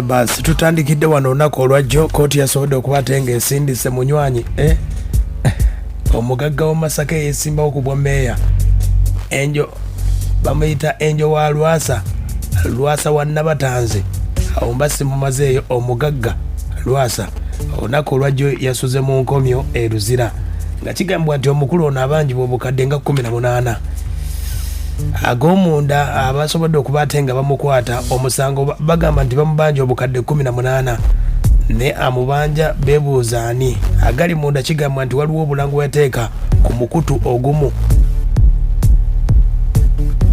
Basi tutandikidde wano olunaku olwajjo kooti yasobodde okubatenga esindise munywanyi omugagga w'Masaka yeesimbawo ku bwa meeya enjo bamuyita enjo wa Lwasa wa Nabatanze awo mbasi mumazeeyo Omugagga Lwasa olunaku olwajjo yasuze mu nkomyo Luzira nga kigambibwa nti omukulu ono abanjibwa obukadde nga 18 ag'omunda abasobodde okubatenga bamukwata omusango bagamba nti bamubanja obukadde 18 ne amubanja beebuuza ani agali munda kigambibwa nti waliwo obulango bweteeka ku mukutu ogumu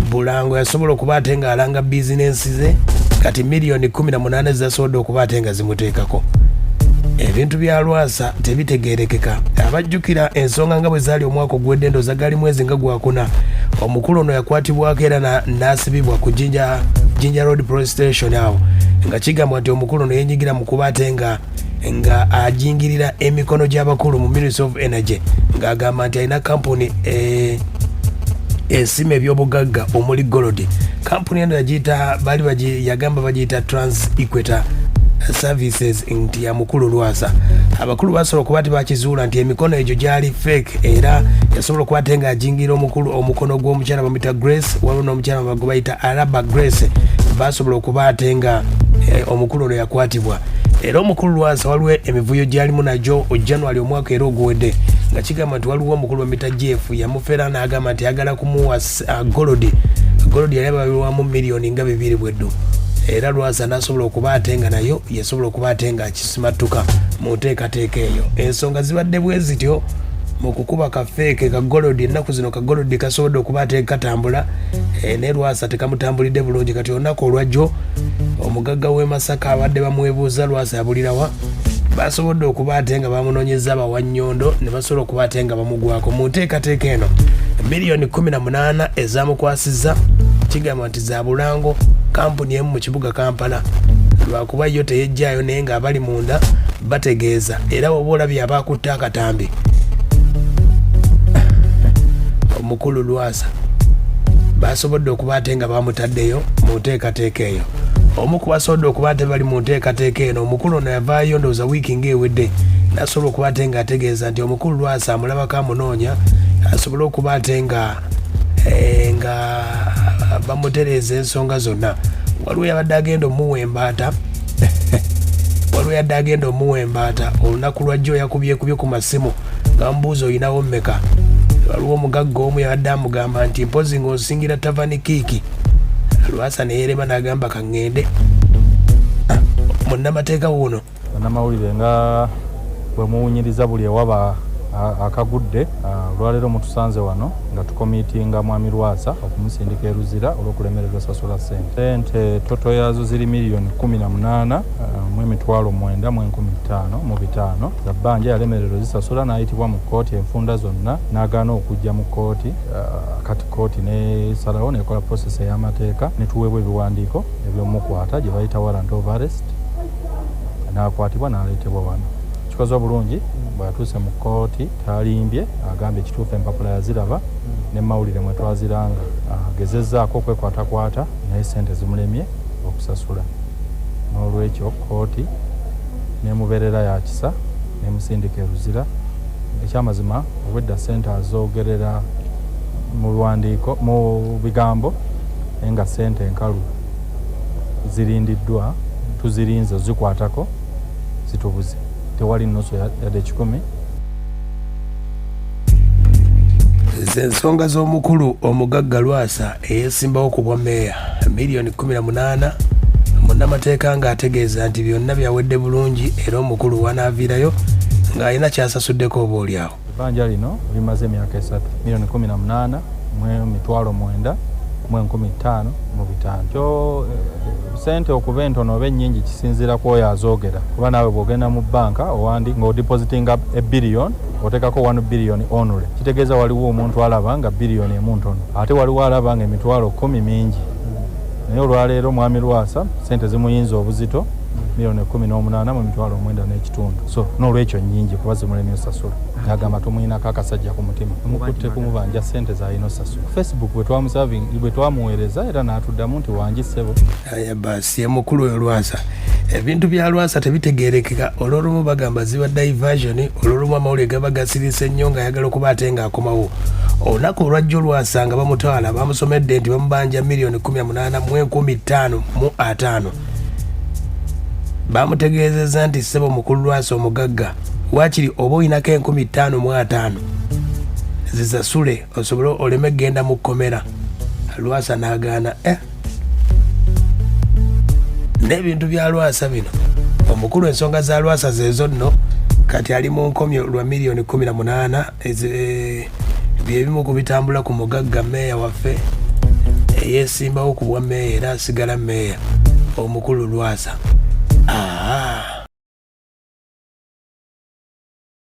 bulango yasobola okubatenga alanga bizinensi ze kati miliyoni 18 zasobodde okubatenga zimuteekako ebintu bya Lwasa tebitegerekeka abajjukira ensonga nga bwe zaali omwaka ogwedde ndoza gali mwezi nga gwakuna omukulu ono yakwatibwako era n'asibibwa ku Jinja Road Police Station awo nga kigambwa nti omukulu ono yenyigira mu kubatenga nga ajingirira emikono gy'abakulu mu Ministry of Energy ng'agamba nti alina kampuni esima ebyobugagga omuli Gold kampuni eno yagamba bagiyita Trans Equator Services nti ya mukulu Lwasa abakulu basobola okuba bakizuula nti emikono egyo gyali fake era yasobola okubatenga ajingira omukono gw'omukyala bamuyita Grace waliwo n'omukyala bayita Araba Grace basobola okubatenga omukulu ono yakwatibwa era omukulu Lwasa waliwo emivuyo gyalimu najjo January omwaka era oguwedde nga kigamba nti waliwo omukulu bamuyita Jeff yamufera n'agamba nti agala kumuwa Gold yali abawamu miliyoni nga 2 bweddu era Lwasa nasobola okubatenga nayo yasobola okubatenga akisimatuka mu nteekateeka eyo ensonga zibadde bwe zityo mu kukuba kafeeke ka Gold ennaku zino ka Gold kasobodde okubatenga katambula ne Lwasa tekamutambulidde bulungi kati olunaku olwajjo omugagga w'e Masaka abadde bamwebuuza Lwasa yabulirawa basobodde okubatenga bamunoonyeza bawannyondo ne basobola okubatenga bamugwako mu nteekateeka eno miliyoni 18 ezamukwasizza kigamba nti za bulango kampuni emu mu kibuga Kampala lwakuba yo teyejjaayo naye nga abali munda bategeeza era oba olabye abakutte akatambi omukulu Lwasa basobodde okubatenga bamutaddeyo mu nteekateeka eyo omu ku basobodde okubaate bali mu nteekateeka eno omukulu ono yavaayo ndowooza wiiki ng'ewedde nasobola okubatenga ategeeza nti omukulu Lwasa amulabako amunoonya asobole okubatenga nga bamutereeza ensonga zonna waliwo yabadde agenda omuwa embaata olunaku lwajjo yakubyekubye ku masimu nga mubuuza oyinawo mmeka waliwo omugagga omu yabadde amugamba nti mpozi ng'osingira tavani kiiki Lwasa neyerema n'agamba kaŋŋende munnamateeka wuno bannamawulire nga bwe muwunyiriza buli ewaba akagudde olwaleero mutusanze wano nga tukomitinga mwami Lwasa okumusindika e Luzira olw'okulemererwa sasula sente toto yazo ziri miliyoni 18 mu emitwalo 9 mu 15 mu bitaano nga bbanja yalemererwa zisasula n'ayitibwa mu kooti enfunda zonna n'agaana okujja mu kooti kati kooti n'esalawo n'ekola prosesi ey'amateeka netuweebwa ebiwandiiko ebyomukwata gye bayita warrant of arrest n'akwatibwa n'aleetebwa wano kikoze obulungi bwatuuse mu kooti talimbye agambye ekituufu empapula yaziraba ne mawulire mwe twaziranga agezezzaako okwekwatakwata naye sente zimulemye okusasula n'olwekyo kooti nemubeerera ya kisa nemusindika e Luzira ekyamazima obwedda sente azoogerera mu biwandiiko mu bigambo naye nga sente enkalu zirindiddwa tuzirinze zikwatako zitubuze tewali nnusu yadde 10 z'ensonga z'omukulu omugagga Lwasa eyeesimbawo ku bwa meeya miliyoni 18 munnamateeka ng'ategeeza nti byonna byawedde bulungi era omukulu wanaaviirayo ng'alina kyasasuddeko oba oliawo ebbanja lino limaze emyaka 3 miliyoni 18 mu emitwalo 9 mu 15 mu bitaano kyo sente okuba entono oba ennyingi kisinziira ku oyo azoogera kuba naawe bw'ogenda mu bbanka ng'odipositinga $1 billion oteekako $1 billion only kitegeeza waliwo omuntu alaba nga billion emu ntono ate waliwo alaba nga emitwalo 10 mingi naye olwaleero mwami Lwasa sente zimuyinza obuzito miliyoni 18 mu mitwalo 9 n'ekitundu. So n'olwekyo nnyingi kuba zimule niyo sasula. Yagamba tumuyinako akasajja ku mutima. Mukutte kumubanja ssente z'alina osasula. Facebook bwe twamuweereza era n'atuddamu nti wangisebo. Aya basi mukulu oyo Lwasa. Ebintu bya Lwasa tebitegeerekeka olw'olumu bagamba ziba diversion olw'olumu amawulire gaba gasirise nnyo nga ayagala okuba ate ng'akomawo. Olunaku olwajjo Lwasa nga bamutwala bamusomedde nti bamubanja miliyoni 18,555. Bamutegeezezza nti ssebo mukulu Lwasa omugagga waakiri oba olinako 15,500 zisasule osobole oleme genda mu kkomera. Lwasa n'agaana n'ebintu bya Lwasa bino omukulu ensonga za Lwasa zezo nno kati ali mu nkomyo lwa miliyoni 18 byebimu ku bitambula ku mugagga meeya waffe eyeesimbawo ku bwa meeya era asigala meeya omukulu Lwasa.